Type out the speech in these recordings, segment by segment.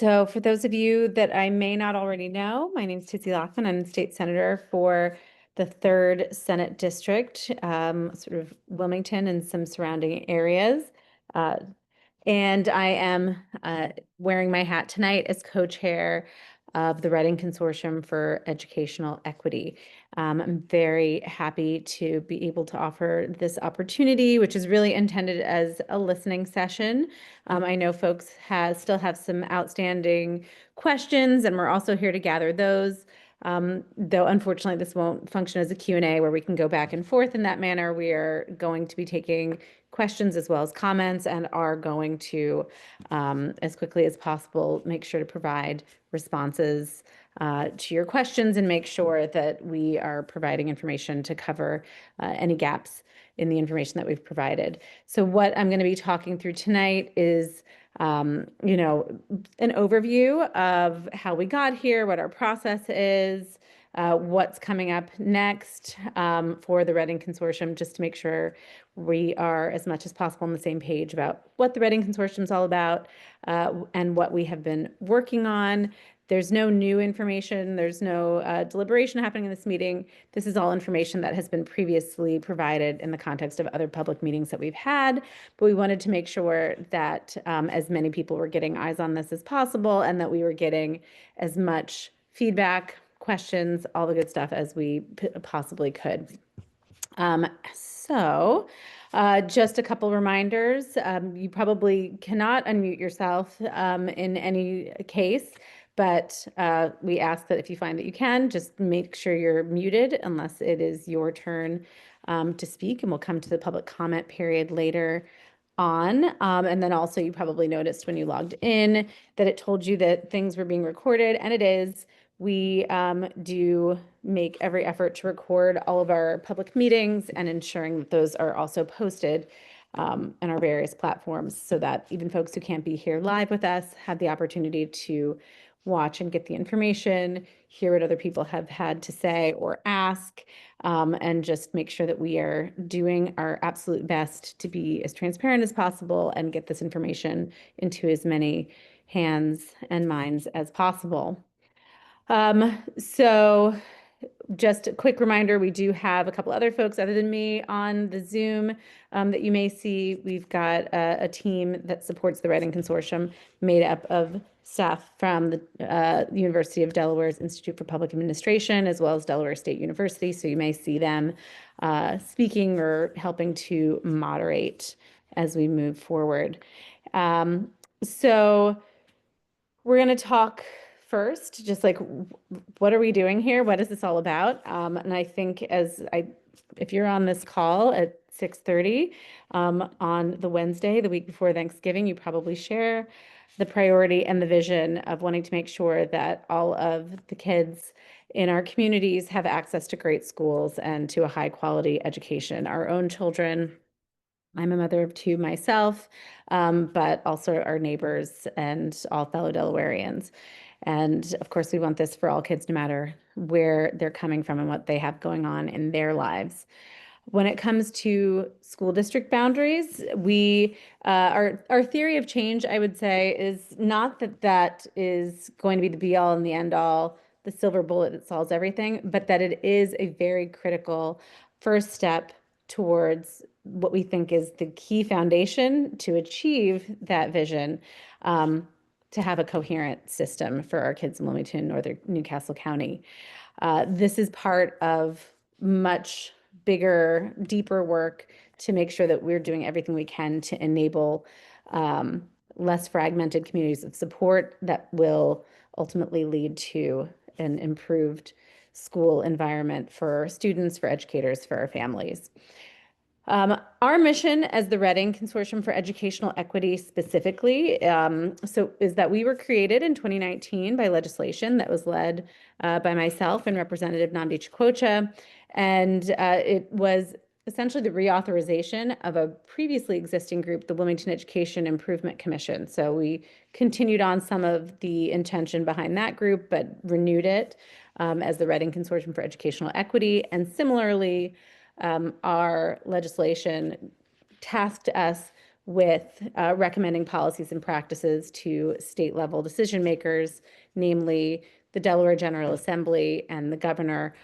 So for those of you that I may not already know, my name is Tizzy Lockman. I'm the state senator for the 3rd Senate District, sort of Wilmington and some surrounding areas. Uh, and I am wearing my hat tonight as co-chair of the Reading Consortium for Educational Equity. I'm very happy to be able to offer this opportunity, which is really intended as a listening session. I know folks still have some outstanding questions, and we're also here to gather those. Though unfortunately this won't function as a Q&A where we can go back and forth in that manner. We are going to be taking questions as well as comments and are going to, as quickly as possible, make sure to provide responses to your questions and make sure that we are providing information to cover any gaps in the information that we've provided. So what I'm going to be talking through tonight is an overview of how we got here, what our process is, what's coming up next for the Reading Consortium, just to make sure we are as much as possible on the same page about what the Reading Consortium is all about and what we have been working on. There's no new information. There's no deliberation happening in this meeting. This is all information that has been previously provided in the context of other public meetings that we've had. But we wanted to make sure that as many people were getting eyes on this as possible and that we were getting as much feedback, questions, all the good stuff as we possibly could. Just a couple reminders. You probably cannot unmute yourself in any case, but we ask that if you find that you can, just make sure you're muted unless it is your turn to speak, and we'll come to the public comment period later on. And then also you probably noticed when you logged in that it told you that things were being recorded, and it is. We do make every effort to record all of our public meetings and ensuring that those are also posted on our various platforms so that even folks who can't be here live with us have the opportunity to watch and get the information, hear what other people have had to say or ask, and just make sure that we are doing our absolute best to be as transparent as possible and get this information into as many hands and minds as possible. So just a quick reminder, we do have a couple other folks other than me on the Zoom that you may see. We've got a team that supports the Reading Consortium made up of staff from the University of Delaware's Institute for Public Administration, as well as Delaware State University. So you may see them speaking or helping to moderate as we move forward. So we're going to talk first, just like, what are we doing here? What is this all about? And I think if you're on this call at 6:30 on the Wednesday, the week before Thanksgiving, you probably share the priority and the vision of wanting to make sure that all of the kids in our communities have access to great schools and to a high quality education. Our own children. I'm a mother of 2 myself, but also our neighbors and all fellow Delawareans. And of course, we want this for all kids, no matter where they're coming from and what they have going on in their lives. When it comes to school district boundaries, our theory of change, I would say, is not that is going to be the be all and the end all, the silver bullet that solves everything, but that it is a very critical first step towards what we think is the key foundation to achieve that vision, to have a coherent system for our kids in Wilmington, Northern Newcastle County. This is part of much bigger, deeper work to make sure that we're doing everything we can to enable less fragmented communities of support that will ultimately lead to an improved school environment for students, for educators, for our families. Our mission as the Reading Consortium for Educational Equity specifically, is that we were created in 2019 by legislation that was led by myself and Representative Nnamdi Chukwucha, and it was essentially the reauthorization of a previously existing group, the Wilmington Education Improvement Commission. So we continued on some of the intention behind that group, but renewed it as the Reading Consortium for Educational Equity, and similarly, our legislation tasked us with recommending policies and practices to state level decision makers, namely the Delaware General Assembly and the governor,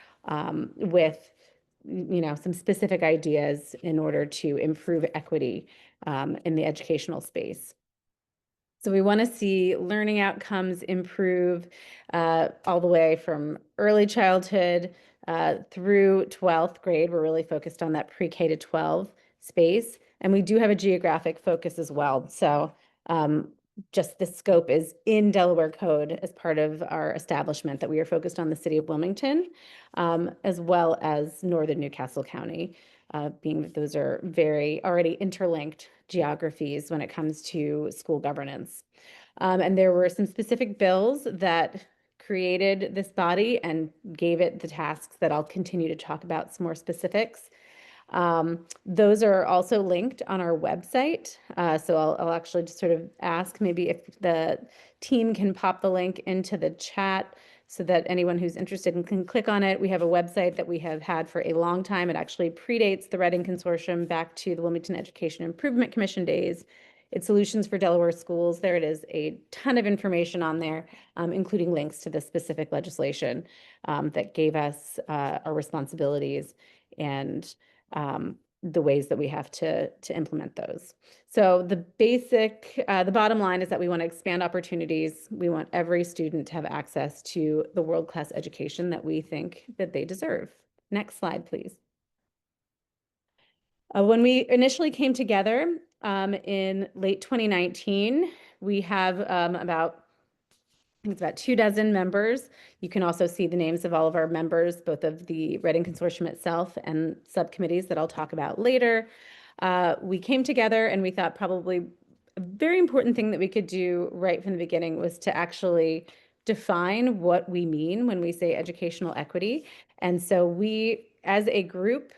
with some specific ideas in order to improve equity in the educational space. So we want to see learning outcomes improve all the way from early childhood through 12th grade. We're really focused on that pre-K to 12 space. And we do have a geographic focus as well. So just the scope is in Delaware Code as part of our establishment that we are focused on the city of Wilmington, as well as northern Newcastle County, being that those are very already interlinked geographies when it comes to school governance. And there were some specific bills that created this body and gave it the tasks that I'll continue to talk about some more specifics. Those are also linked on our website. So I'll actually just sort of ask maybe if the team can pop the link into the chat so that anyone who's interested can click on it. We have a website that we have had for a long time. It actually predates the Reading Consortium back to the Wilmington Education Improvement Commission days. It's Solutions for Delaware Schools. There it is, a ton of information on there, including links to the specific legislation that gave us our responsibilities and the ways that we have to implement those. So the bottom line is that we want to expand opportunities. We want every student to have access to the world-class education that we think that they deserve. Next slide, please. When we initially came together in late 2019, we have it's about 24 members. You can also see the names of all of our members, both of the Reading Consortium itself and subcommittees that I'll talk about later. We came together and we thought probably a very important thing that we could do right from the beginning was to actually define what we mean when we say educational equity. And so we, as a group,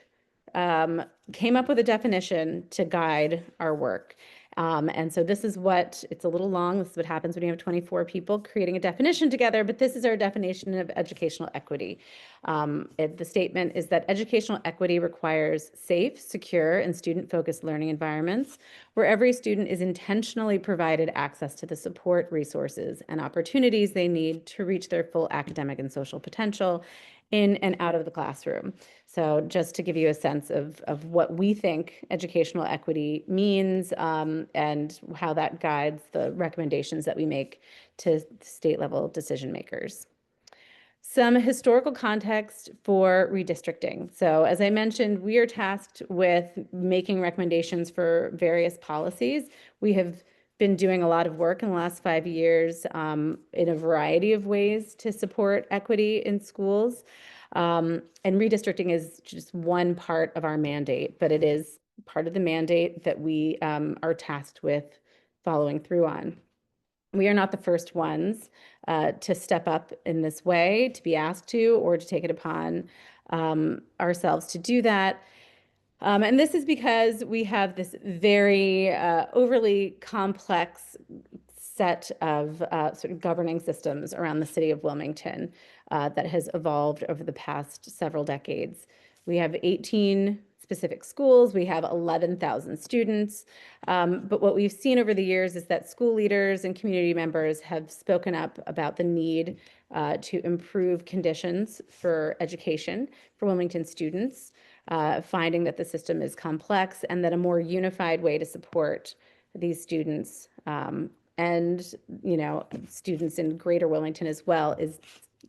came up with a definition to guide our work. And so this is it's a little long. This is what happens when you have 24 people creating a definition together, but this is our definition of educational equity. The statement is that educational equity requires safe, secure, and student-focused learning environments where every student is intentionally provided access to the support, resources, and opportunities they need to reach their full academic and social potential in and out of the classroom. So just to give you a sense of what we think educational equity means and how that guides the recommendations that we make to state level decision makers. Some historical context for redistricting. So as I mentioned, we are tasked with making recommendations for various policies. We have been doing a lot of work in the last 5 years in a variety of ways to support equity in schools. And redistricting is just one part of our mandate, but it is part of the mandate that we are tasked with following through on. We are not the first ones to step up in this way, to be asked to, or to take it upon ourselves to do that. And this is because we have this very overly complex set of sort of governing systems around the city of Wilmington that has evolved over the past several decades. We have 18 specific schools. We have 11,000 students. But what we've seen over the years is that school leaders and community members have spoken up about the need to improve conditions for education for Wilmington students, finding that the system is complex and that a more unified way to support these students and students in greater Wilmington as well is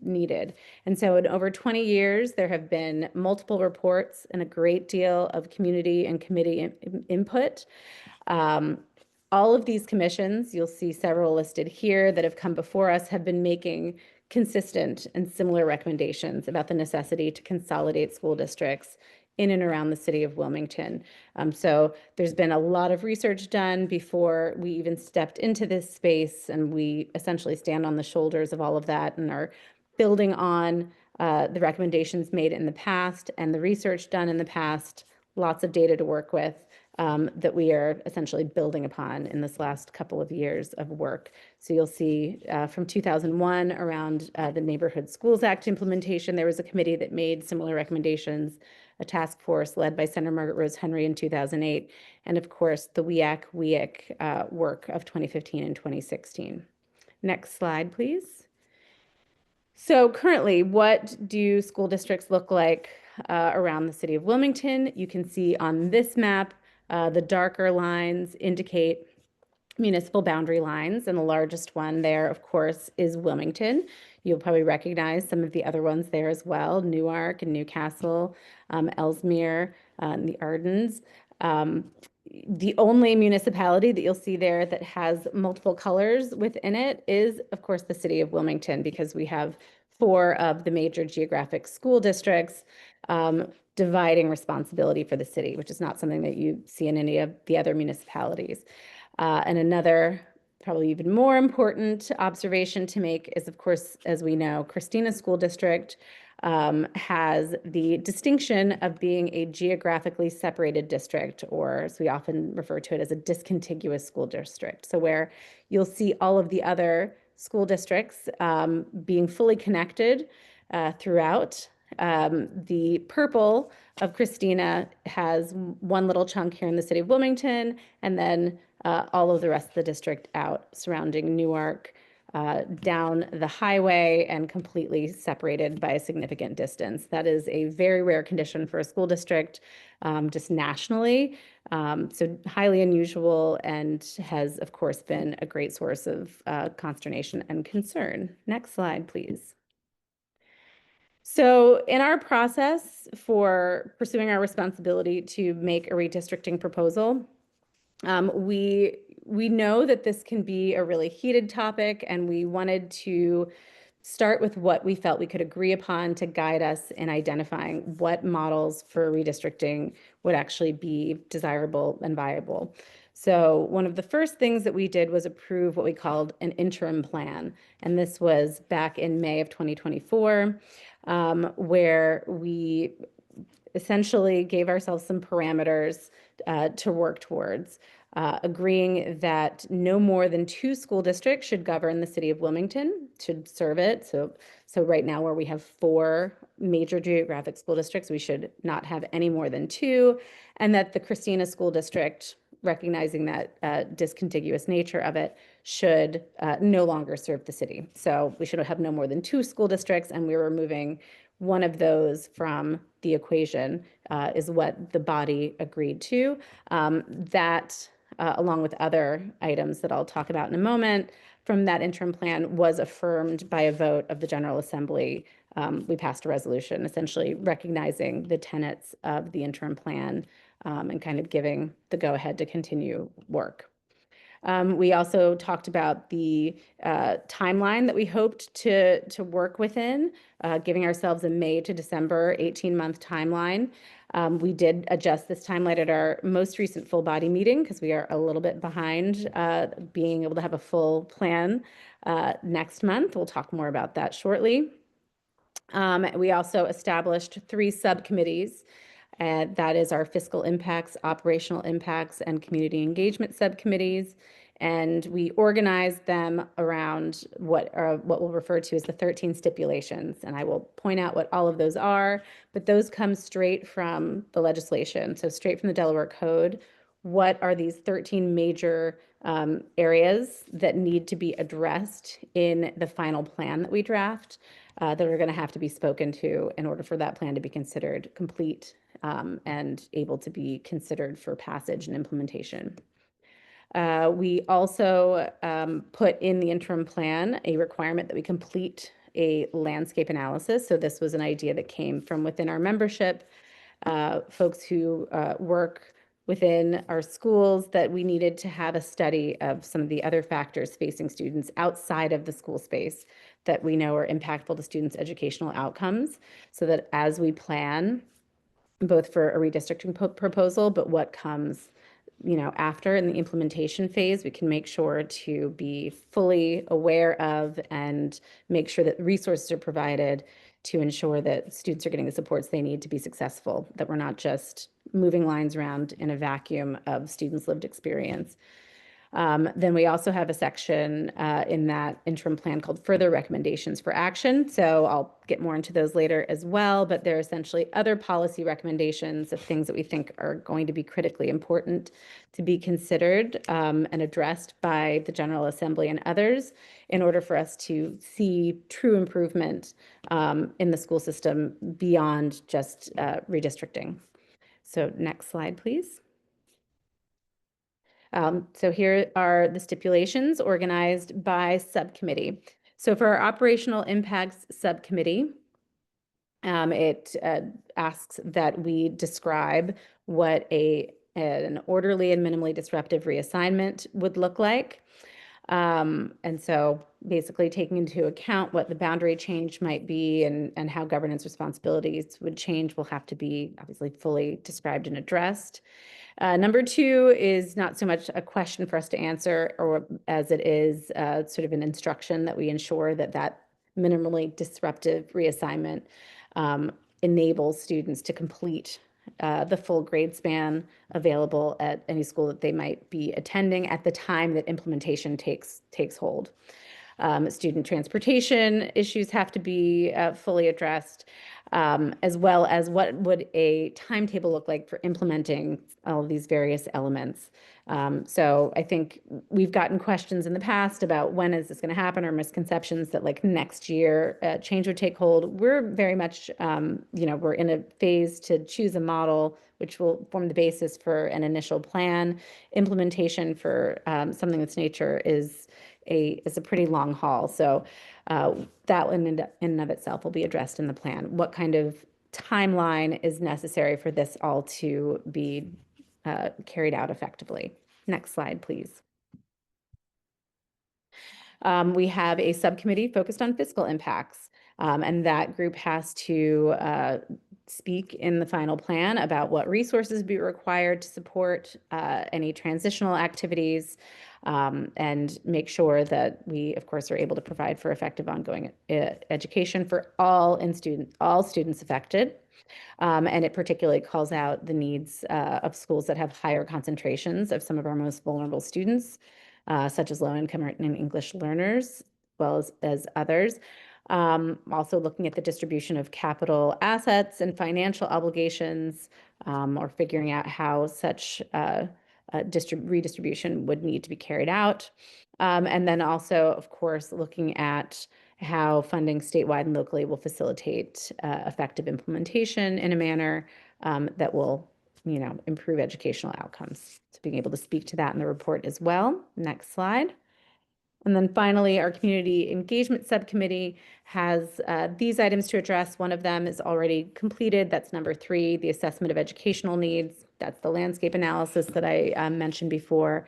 needed. And so in over 20 years, there have been multiple reports and a great deal of community and committee input. All of these commissions, you'll see several listed here that have come before us, have been making consistent and similar recommendations about the necessity to consolidate school districts in and around the city of Wilmington. So there's been a lot of research done before we even stepped into this space, and we essentially stand on the shoulders of all of that and are building on the recommendations made in the past and the research done in the past, lots of data to work with that we are essentially building upon in this last couple of years of work. So you'll see from 2001 around the Neighborhood Schools Act implementation, there was a committee that made similar recommendations. a task force led by Senator Margaret Rose Henry in 2008, and of course, the WEAC work of 2015 and 2016. Next slide, please. So currently, what do school districts look like around the city of Wilmington? You can see on this map, the darker lines indicate municipal boundary lines, and the largest one there, of course, is Wilmington. You'll probably recognize some of the other ones there as well, Newark and Newcastle, Ellesmere, and the Ardens. The only municipality that you'll see there that has multiple colors within it is, of course, the city of Wilmington, because we have 4 of the major geographic school districts dividing responsibility for the city, which is not something that you see in any of the other municipalities. And another, probably even more important observation to make is, of course, as we know, Christina School District has the distinction of being a geographically separated district, or as we often refer to it as a discontiguous school district. So where you'll see all of the other school districts being fully connected throughout. The purple of Christina has one little chunk here in the city of Wilmington, and then all of the rest of the district out surrounding Newark, down the highway, and completely separated by a significant distance. That is a very rare condition for a school district, just nationally. So highly unusual, and has, of course, been a great source of consternation and concern. Next slide, please. So in our process for pursuing our responsibility to make a redistricting proposal, we know that this can be a really heated topic, and we wanted to start with what we felt we could agree upon to guide us in identifying what models for redistricting would actually be desirable and viable. So one of the first things that we did was approve what we called an interim plan, and this was back in May of 2024, where we essentially gave ourselves some parameters to work towards. Agreeing that no more than 2 school districts should govern the city of Wilmington, should serve it. So right now, where we have 4 major geographic school districts, we should not have any more than 2, and that the Christina School District, recognizing that discontiguous nature of it, should no longer serve the city. So we should have no more than 2 school districts, and we're removing one of those from the equation, is what the body agreed to. That along with other items that I'll talk about in a moment, from that interim plan was affirmed by a vote of the General Assembly. We passed a resolution essentially recognizing the tenets of the interim plan and kind of giving the go-ahead to continue work. We also talked about the timeline that we hoped to work within, giving ourselves a May to December 18-month timeline. We did adjust this timeline at our most recent full body meeting because we are a little bit behind being able to have a full plan next month. We'll talk more about that shortly. We also established 3 subcommittees. That is our fiscal impacts, operational impacts, and community engagement subcommittees. And we organized them around what we'll refer to as the 13 stipulations. And I will point out what all of those are, but those come straight from the legislation. So straight from the Delaware Code. What are these 13 major areas that need to be addressed in the final plan that we draft that are going to have to be spoken to in order for that plan to be considered complete and able to be considered for passage and implementation. We also put in the interim plan a requirement that we complete a landscape analysis. So this was an idea that came from within our membership, folks who work within our schools, that we needed to have a study of some of the other factors facing students outside of the school space that we know are impactful to students' educational outcomes, so that as we plan both for a redistricting proposal, but what comes after in the implementation phase, we can make sure to be fully aware of and make sure that resources are provided to ensure that students are getting the supports they need to be successful, that we're not just moving lines around in a vacuum of students' lived experience. Then we also have a section in that interim plan called further recommendations for action. So I'll get more into those later as well, but they're essentially other policy recommendations of things that we think are going to be critically important to be considered and addressed by the General Assembly and others in order for us to see true improvement in the school system beyond just redistricting. So next slide, please. So here are the stipulations organized by subcommittee. So for our operational impacts subcommittee, it asks that we describe what an orderly and minimally disruptive reassignment would look like. And so basically taking into account what the boundary change might be and how governance responsibilities would change will have to be obviously fully described and addressed. Number two is not so much a question for us to answer or as it is sort of an instruction that we ensure that that minimally disruptive reassignment enables students to complete the full grade span available at any school that they might be attending at the time that implementation takes hold. Student transportation issues have to be fully addressed, as well as what would a timetable look like for implementing all of these various elements. So I think we've gotten questions in the past about when is this going to happen, or misconceptions that like next year change would take hold. We're very much, we're in a phase to choose a model which will form the basis for an initial plan. Implementation for something that's nature is a pretty long haul. So that in and of itself will be addressed in the plan. What kind of timeline is necessary for this all to be carried out effectively? Next slide, please. We have a subcommittee focused on fiscal impacts, and that group has to speak in the final plan about what resources be required to support any transitional activities, and make sure that we, of course, are able to provide for effective ongoing education for all students affected. And it particularly calls out the needs of schools that have higher concentrations of some of our most vulnerable students, such as low-income and English learners, as well as others. Also looking at the distribution of capital assets and financial obligations, or figuring out how such redistribution would need to be carried out. And then also, of course, looking at how funding statewide and locally will facilitate effective implementation in a manner that will, improve educational outcomes. So being able to speak to that in the report as well. Next slide. And then finally, our community engagement subcommittee has these items to address. One of them is already completed. That's number 3, the assessment of educational needs. That's the landscape analysis that I mentioned before.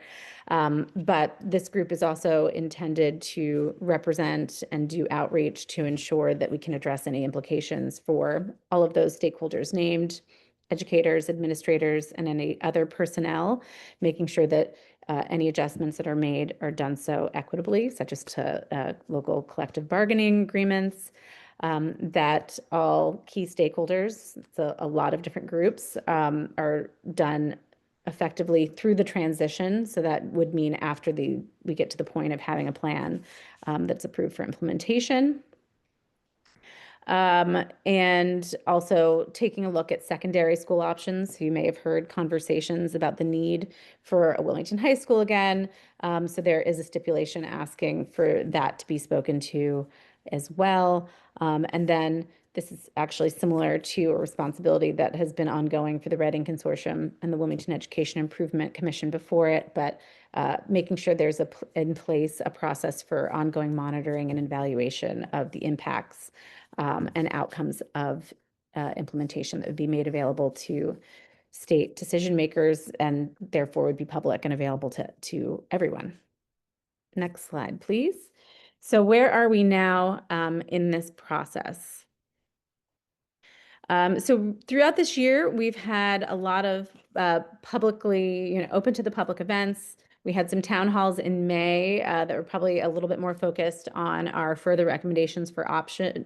But this group is also intended to represent and do outreach to ensure that we can address any implications for all of those stakeholders named, educators, administrators, and any other personnel, making sure that any adjustments that are made are done so equitably, such as to local collective bargaining agreements, that all key stakeholders, so a lot of different groups, are done effectively through the transition. So that would mean after we get to the point of having a plan that's approved for implementation. And also taking a look at secondary school options. So you may have heard conversations about the need for a Wilmington High School again. So there is a stipulation asking for that to be spoken to as well. And then this is actually similar to a responsibility that has been ongoing for the Reading Consortium and the Wilmington Education Improvement Commission before it, but making sure there's in place a process for ongoing monitoring and evaluation of the impacts and outcomes of implementation that would be made available to state decision makers and therefore would be public and available to everyone. Next slide, please. So where are we now in this process? So throughout this year, we've had a lot of publicly, open to the public events. We had some town halls in May that were probably a little bit more focused on our further recommendations for action,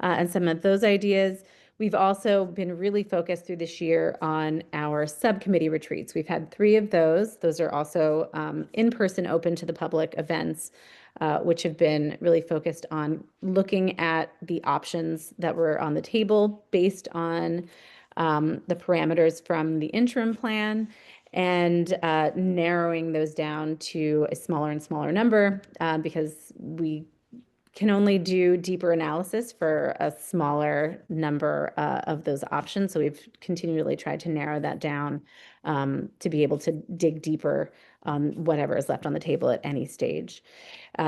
and some of those ideas. We've also been really focused through this year on our subcommittee retreats. We've had 3 of those. Those are also in-person, open to the public events, which have been really focused on looking at the options that were on the table based on the parameters from the interim plan and narrowing those down to a smaller and smaller number because we can only do deeper analysis for a smaller number of those options. So we've continually tried to narrow that down to be able to dig deeper on whatever is left on the table at any stage.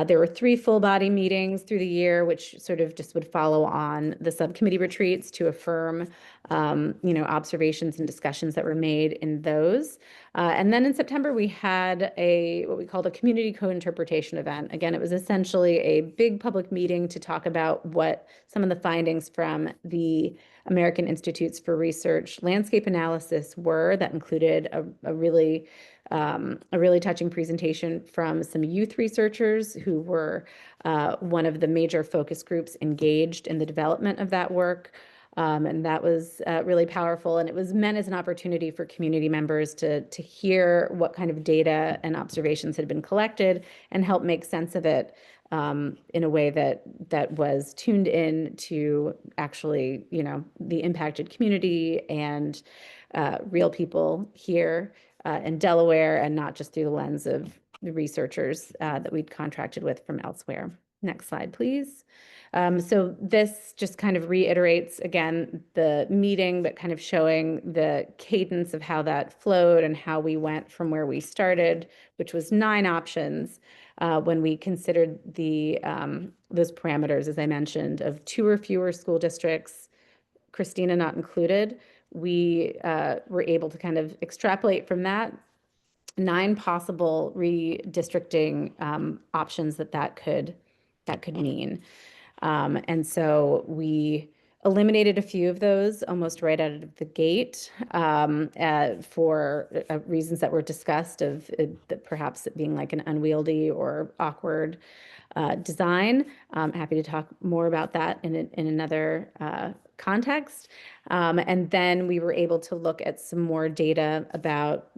There were 3 full body meetings through the year, which sort of just would follow on the subcommittee retreats to affirm, observations and discussions that were made in those. And then in September, we had what we called a community co-interpretation event. Again, it was essentially a big public meeting to talk about what some of the findings from the American Institutes for Research landscape analysis were. That included a really touching presentation from some youth researchers who were one of the major focus groups engaged in the development of that work. And that was really powerful. And it was meant as an opportunity for community members to hear what kind of data and observations had been collected and help make sense of it in a way that was tuned in to actually, the impacted community and real people here in Delaware, and not just through the lens of the researchers that we'd contracted with from elsewhere. Next slide, please. So this just kind of reiterates, again, the meeting, but kind of showing the cadence of how that flowed and how we went from where we started, which was 9 options when we considered those parameters, as I mentioned, of 2 or fewer school districts, Christina not included. We were able to kind of extrapolate from that 9 possible redistricting options that could mean. And so we eliminated a few of those almost right out of the gate for reasons that were discussed of perhaps it being like an unwieldy or awkward design. I'm happy to talk more about that in another context. And then we were able to look at some more data about,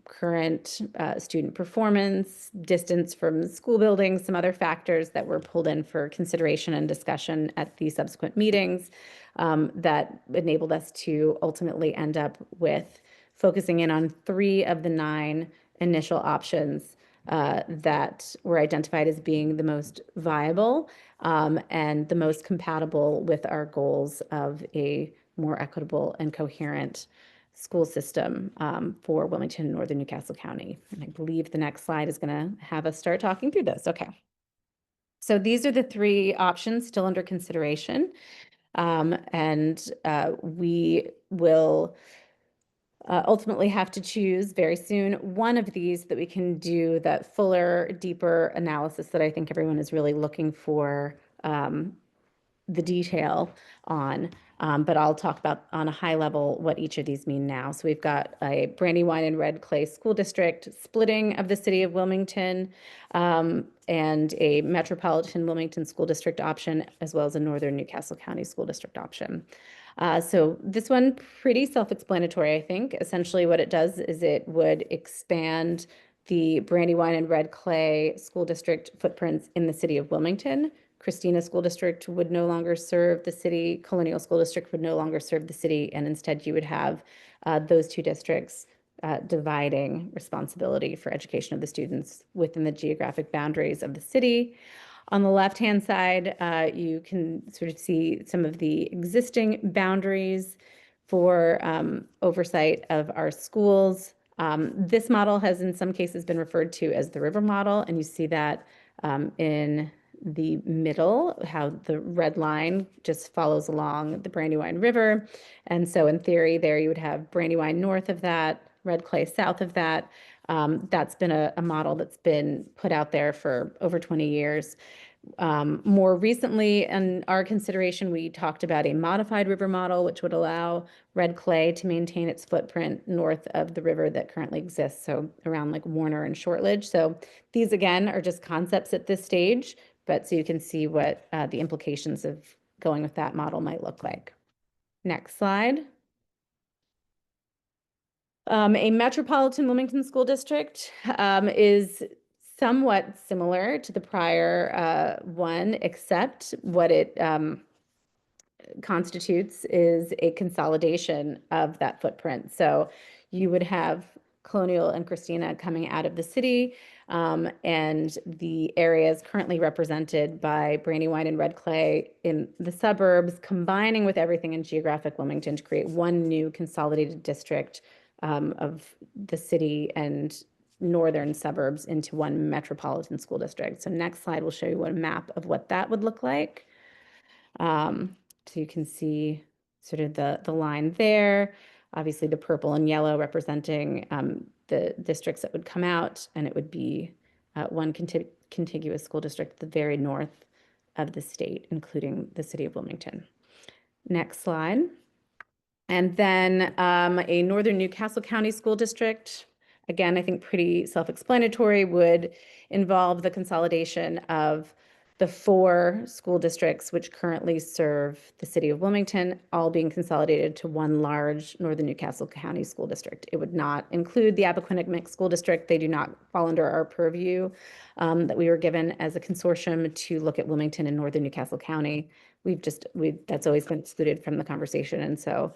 current student performance, distance from school buildings, some other factors that were pulled in for consideration and discussion at the subsequent meetings that enabled us to ultimately end up with focusing in on 3 of the 9 initial options that were identified as being the most viable and the most compatible with our goals of a more equitable and coherent school system for Wilmington and Northern Newcastle County. And I believe the next slide is going to have us start talking through this. Okay. So these are the 3 options still under consideration. And we will ultimately have to choose very soon one of these that we can do that fuller, deeper analysis that I think everyone is really looking for the detail on. But I'll talk about on a high level what each of these mean now. So we've got a Brandywine and Red Clay School District splitting of the city of Wilmington and a Metropolitan Wilmington School District option, as well as a Northern Newcastle County School District option. So this one, pretty self-explanatory, I think. Essentially what it does is it would expand the Brandywine and Red Clay School District footprints in the city of Wilmington. Christina School District would no longer serve the city. Colonial School District would no longer serve the city. And instead you would have those 2 districts dividing responsibility for education of the students within the geographic boundaries of the city. On the left-hand side, you can sort of see some of the existing boundaries for oversight of our schools. This model has in some cases been referred to as the river model, and you see that in the middle, how the red line just follows along the Brandywine River. And so in theory there you would have Brandywine north of that, Red Clay south of that. That's been a model that's been put out there for over 20 years. More recently, in our consideration, we talked about a modified river model, which would allow Red Clay to maintain its footprint north of the river that currently exists, so around like Warner and Shortledge. So these, again, are just concepts at this stage, but so you can see what the implications of going with that model might look like. Next slide. A metropolitan Wilmington school district is somewhat similar to the prior one, except what it constitutes is a consolidation of that footprint. So you would have Colonial and Christina coming out of the city, and the areas currently represented by Brandywine and Red Clay in the suburbs, combining with everything in geographic Wilmington to create one new consolidated district of the city and northern suburbs into one metropolitan school district. So next slide will show you a map of what that would look like. So you can see sort of the line there, obviously the purple and yellow representing the districts that would come out, and it would be one contiguous school district at the very north of the state, including the city of Wilmington. Next slide. And then a northern Newcastle County School District, again, I think pretty self-explanatory, would involve the consolidation of the 4 school districts which currently serve the city of Wilmington, all being consolidated to one large northern Newcastle County School District. It would not include the Appoquinimink Mixed School District. They do not fall under our purview that we were given as a consortium to look at Wilmington and northern Newcastle County. That's always been excluded from the conversation, and so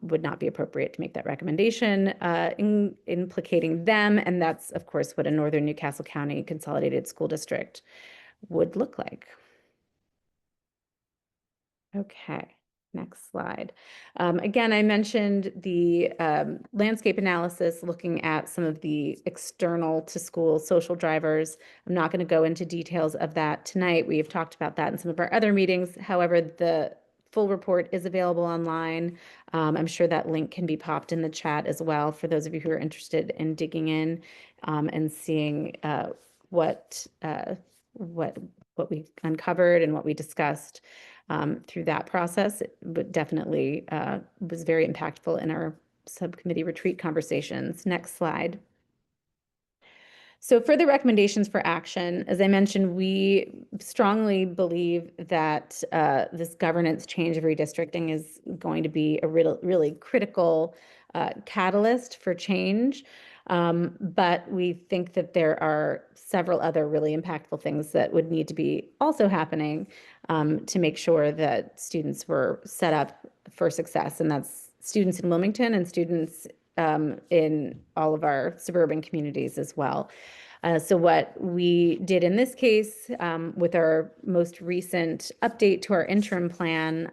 would not be appropriate to make that recommendation implicating them. And that's, of course, what a northern Newcastle County Consolidated School District would look like. Okay, next slide. Again, I mentioned the landscape analysis looking at some of the external to school social drivers. I'm not going to go into details of that tonight. We've talked about that in some of our other meetings. However, the full report is available online. I'm sure that link can be popped in the chat as well for those of you who are interested in digging in and seeing what we uncovered and what we discussed through that process. It definitely was very impactful in our subcommittee retreat conversations. Next slide. So for the recommendations for action, as I mentioned, we strongly believe that this governance change of redistricting is going to be a really critical catalyst for change. But we think that there are several other really impactful things that would need to be also happening to make sure that students were set up for success. And that's students in Wilmington and students in all of our suburban communities as well. So what we did in this case with our most recent update to our interim plan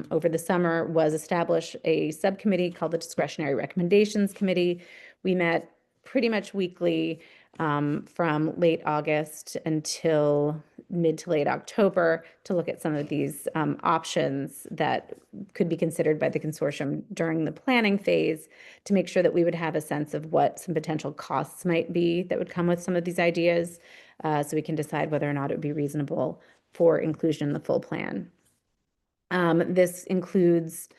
over the summer was establish a subcommittee called the Discretionary Recommendations Committee. We met pretty much weekly from late August until mid to late October to look at some of these options that could be considered by the consortium during the planning phase to make sure that we would have a sense of what some potential costs might be that would come with some of these ideas so we can decide whether or not it would be reasonable for inclusion in the full plan. This includes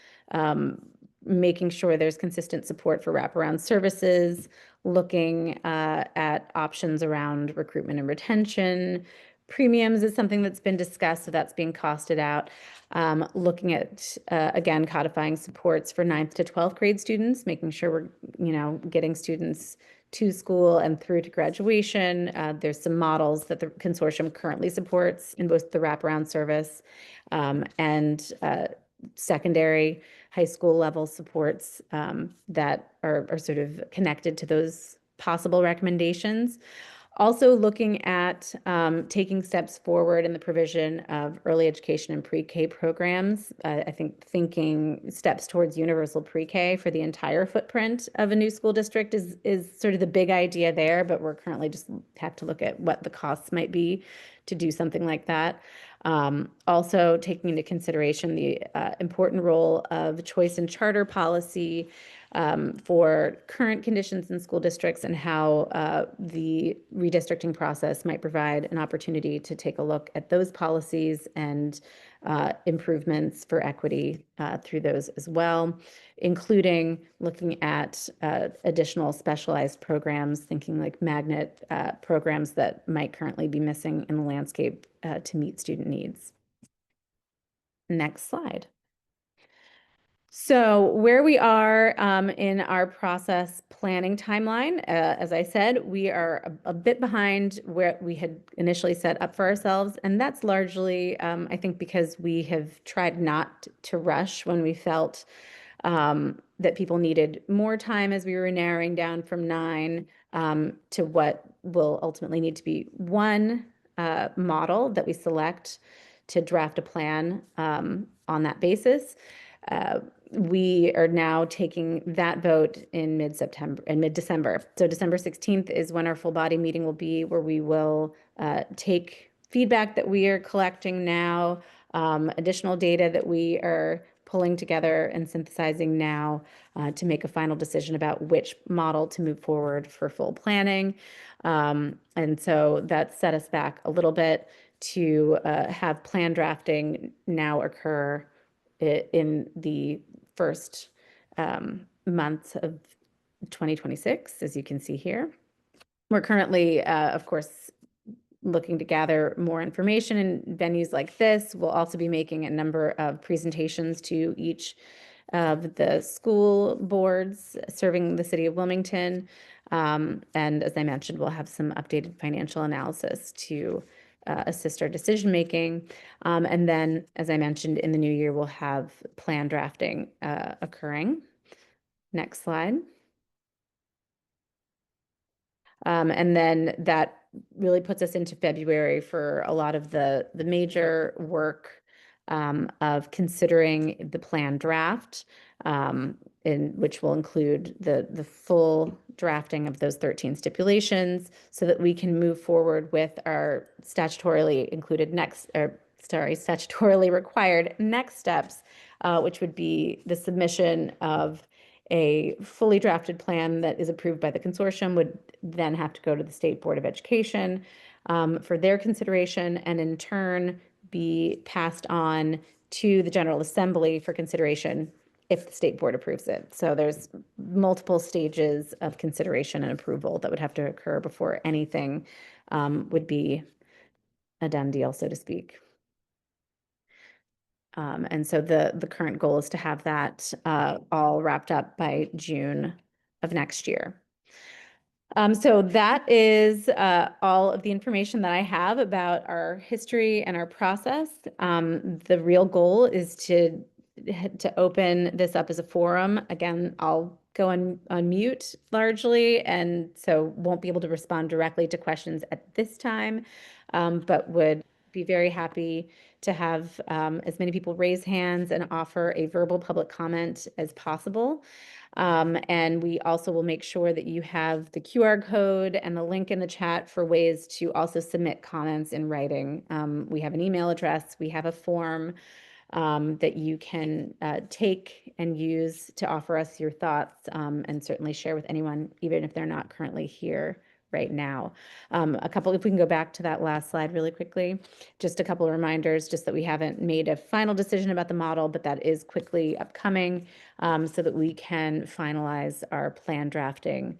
making sure there's consistent support for wraparound services, looking at options around recruitment and retention. Premiums is something that's been discussed, so that's being costed out. Looking at, again, codifying supports for 9th to 12th grade students, making sure we're, getting students to school and through to graduation. There's some models that the consortium currently supports in both the wraparound service and secondary high school level supports that are sort of connected to those possible recommendations. Also looking at taking steps forward in the provision of early education and pre-K programs. I think thinking steps towards universal pre-K for the entire footprint of a new school district is sort of the big idea there, but we're currently just have to look at what the costs might be to do something like that. Also taking into consideration the important role of choice and charter policy for current conditions in school districts and how the redistricting process might provide an opportunity to take a look at those policies and improvements for equity through those as well, including looking at additional specialized programs, thinking like magnet programs that might currently be missing in the landscape to meet student needs. Next slide. So where we are in our process planning timeline, as I said, we are a bit behind where we had initially set up for ourselves. And that's largely, I think, because we have tried not to rush when we felt that people needed more time as we were narrowing down from 9 to what will ultimately need to be one model that we select to draft a plan on that basis. We are now taking that vote in mid-September and mid-December. So December 16th is when our full body meeting will be, where we will take feedback that we are collecting now, additional data that we are pulling together and synthesizing now to make a final decision about which model to move forward for full planning. And so that set us back a little bit to have plan drafting now occur in the first months of 2026, as you can see here. We're currently, of course, looking to gather more information in venues like this. We'll also be making a number of presentations to each of the school boards serving the city of Wilmington. And as I mentioned, we'll have some updated financial analysis to assist our decision making. And then, as I mentioned, in the new year, we'll have plan drafting occurring. Next slide. And then that really puts us into February for a lot of the major work of considering the plan draft, in which will include the full drafting of those 13 stipulations so that we can move forward with our statutorily included next, or sorry, statutorily required next steps, which would be the submission of a fully drafted plan that is approved by the consortium would then have to go to the State Board of Education for their consideration, and in turn be passed on to the General Assembly for consideration if the State Board approves it. So there's multiple stages of consideration and approval that would have to occur before anything would be a done deal, so to speak. And so the current goal is to have that all wrapped up by June of next year. So that is all of the information that I have about our history and our process. The real goal is to open this up as a forum. Again, I'll go on mute largely, and so won't be able to respond directly to questions at this time, but would be very happy to have as many people raise hands and offer a verbal public comment as possible. And we also will make sure that you have the QR code and the link in the chat for ways to also submit comments in writing. We have an email address, we have a form that you can take and use to offer us your thoughts, and certainly share with anyone, even if they're not currently here right now. If we can go back to that last slide really quickly, just a couple of reminders, just that we haven't made a final decision about the model, but that is quickly upcoming, so that we can finalize our plan drafting,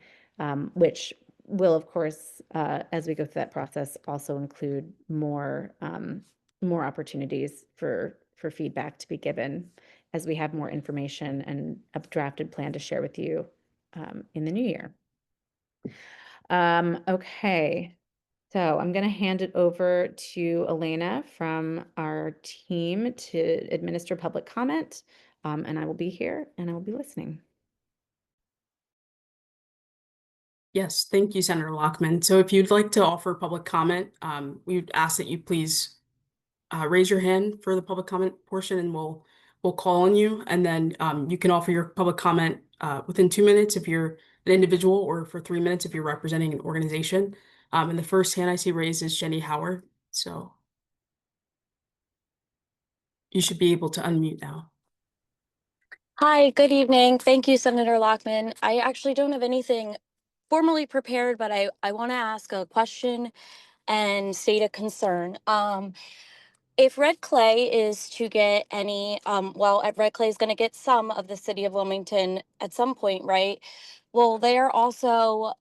which will, of course, as we go through that process, also include more opportunities for feedback to be given as we have more information and a drafted plan to share with you in the new year. Okay, so I'm going to hand it over to Elena from our team to administer public comment, and I will be here and I will be listening. Yes, thank you, Senator Lockman. So if you'd like to offer public comment, we would ask that you please raise your hand for the public comment portion, and we'll call on you, and then you can offer your public comment within 2 minutes if you're an individual, or for 3 minutes if you're representing an organization. And the first hand I see raised is Jenny Howard, so you should be able to unmute now. Hi, good evening. Thank you, Senator Lockman. I actually don't have anything formally prepared, but I want to ask a question and state a concern. If Red Clay is to get any, Red Clay is going to get some of the city of Wilmington at some point, right? Well, they are also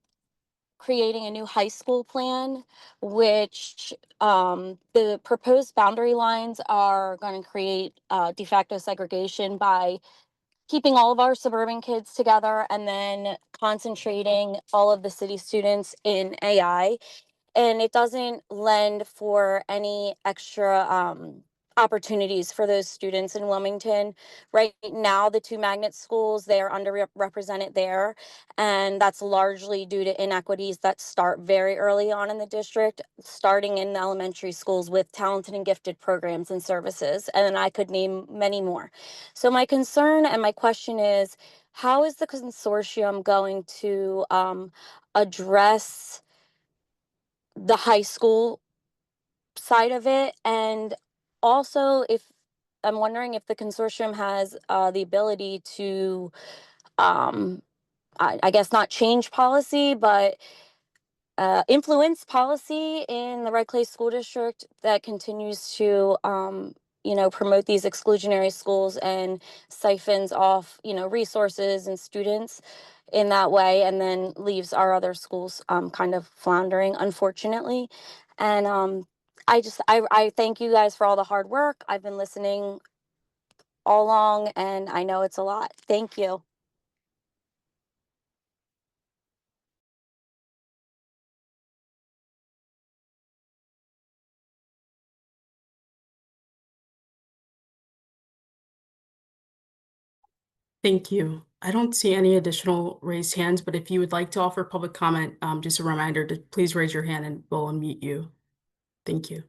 creating a new high school plan, which the proposed boundary lines are going to create de facto segregation by keeping all of our suburban kids together and then concentrating all of the city students in AI, and it doesn't lend for any extra opportunities for those students in Wilmington. Right now, the two magnet schools, they are underrepresented there, and that's largely due to inequities that start very early on in the district, starting in the elementary schools with talented and gifted programs and services, and then I could name many more. So my concern and my question is, how is the consortium going to address the high school side of it? And also, if I'm wondering if the consortium has the ability to, um, I guess not change policy, but influence policy in the Red Clay School District that continues to, promote these exclusionary schools and siphons off, resources and students in that way, and then leaves our other schools kind of floundering, unfortunately. And I thank you guys for all the hard work. I've been listening all along, and I know it's a lot. Thank you. Thank you. I don't see any additional raised hands, but if you would like to offer public comment, just a reminder to please raise your hand and we'll unmute you. Thank you.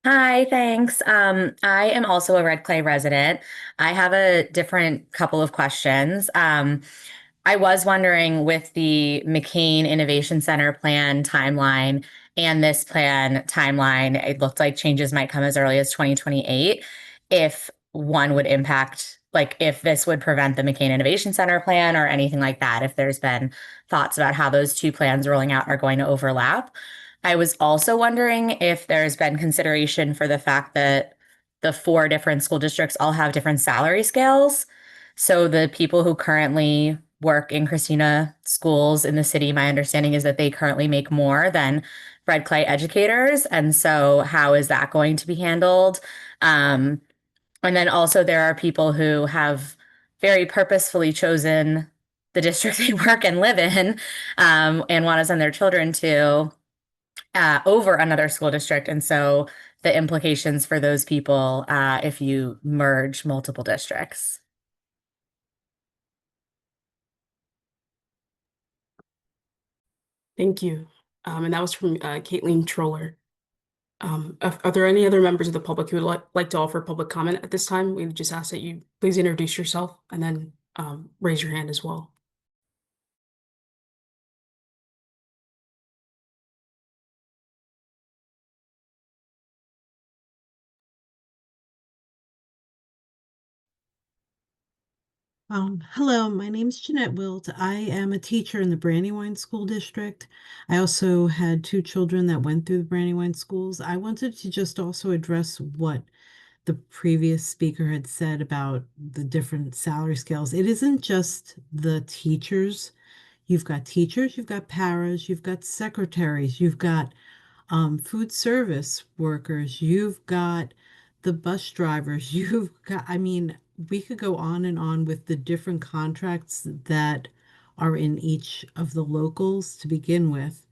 Hi, thanks. I am also a Red Clay resident. I have a different couple of questions. I was wondering with the McCain Innovation Center plan timeline and this plan timeline, it looked like changes might come as early as 2028. If one would impact, like if this would prevent the McCain Innovation Center plan or anything like that, if there's been thoughts about how those two plans rolling out are going to overlap. I was also wondering if there's been consideration for the fact that the four different school districts all have different salary scales. So the people who currently work in Christina schools in the city, my understanding is that they currently make more than Red Clay educators. And so how is that going to be handled? Um, and then also there are people who have very purposefully chosen the district they work and live in, and want to send their children to over another school district. And so the implications for those people if you merge multiple districts. Thank you. And that was from Caitlin Troller. Are there any other members of the public who would like to offer public comment at this time? We would just ask that you please introduce yourself and then raise your hand as well. Hello, my name's Jeanette Wilt. I am a teacher in the Brandywine School District. I also had two children that went through the Brandywine schools. I wanted to just also address what the previous speaker had said about the different salary scales. It isn't just the teachers. You've got teachers, you've got paras, you've got secretaries, you've got food service workers, you've got the bus drivers, you've got, I mean, we could go on and on with the different contracts that are in each of the locals to begin with,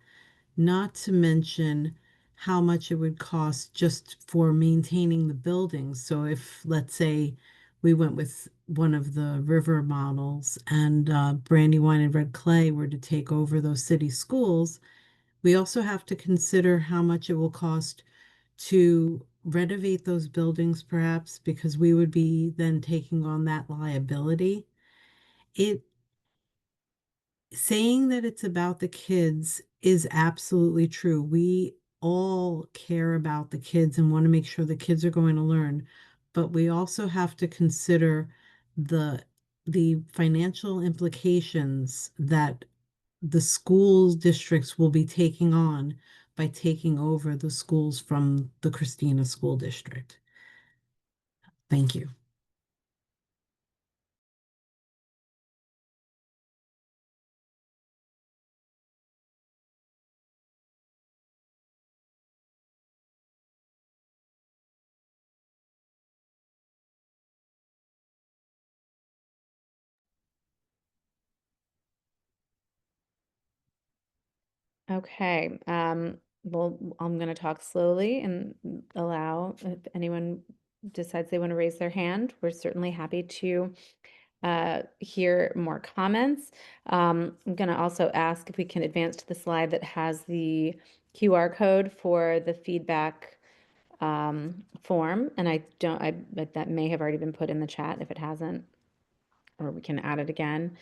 not to mention how much it would cost just for maintaining the buildings. So if, let's say, we went with one of the river models and Brandywine and Red Clay were to take over those city schools, we also have to consider how much it will cost to renovate those buildings, perhaps, because we would be then taking on that liability. It saying that it's about the kids is absolutely true. We all care about the kids and want to make sure the kids are going to learn, but we also have to consider the the financial implications that the school districts will be taking on by taking over the schools from the Christina School District. Thank you. Okay, well, I'm gonna talk slowly and allow if anyone decides they want to raise their hand, we're certainly happy to hear more comments. I'm gonna also ask if we can advance to the slide that has the QR code for the feedback form, and but that may have already been put in the chat if it hasn't, or we can add it again.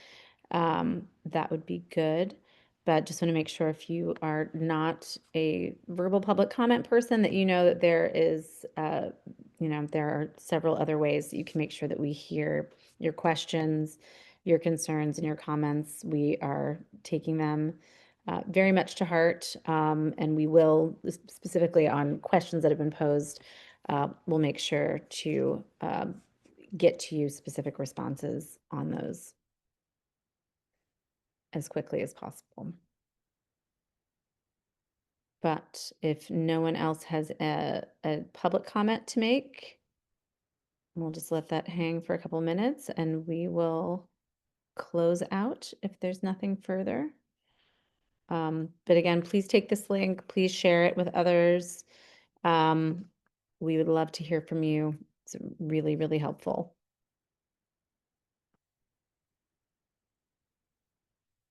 That would be good. But just want to make sure if you are not a verbal public comment person, that you know that there is, there are several other ways that you can make sure that we hear your questions, your concerns, and your comments. We are taking them very much to heart, and we will, specifically on questions that have been posed, we'll make sure to get to you specific responses on those as quickly as possible. But if no one else has a public comment to make, we'll just let that hang for a couple minutes and we will close out if there's nothing further. But again, please take this link, please share it with others. We would love to hear from you. It's really, really helpful.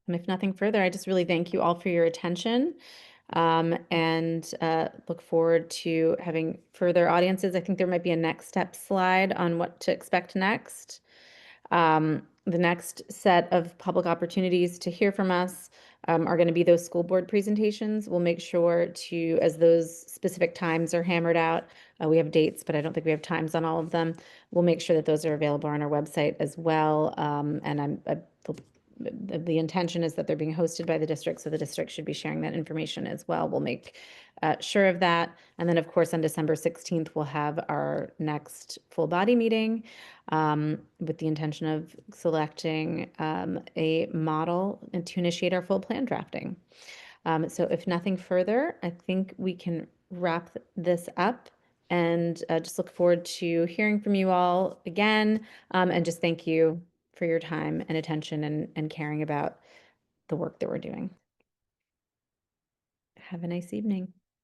And if nothing further, I just really thank you all for your attention, and look forward to having further audiences. I think there might be a next step slide on what to expect next. The next set of public opportunities to hear from us are going to be those school board presentations. We'll make sure to, as those specific times are hammered out, we have dates, but I don't think we have times on all of them. We'll make sure that those are available on our website as well. And the intention is that they're being hosted by the district, so the district should be sharing that information as well. We'll make sure of that. And then, of course, on December 16th, we'll have our next full body meeting with the intention of selecting a model and to initiate our full plan drafting. So if nothing further, I think we can wrap this up and just look forward to hearing from you all again, and just thank you for your time and attention and caring about the work that we're doing. Have a nice evening.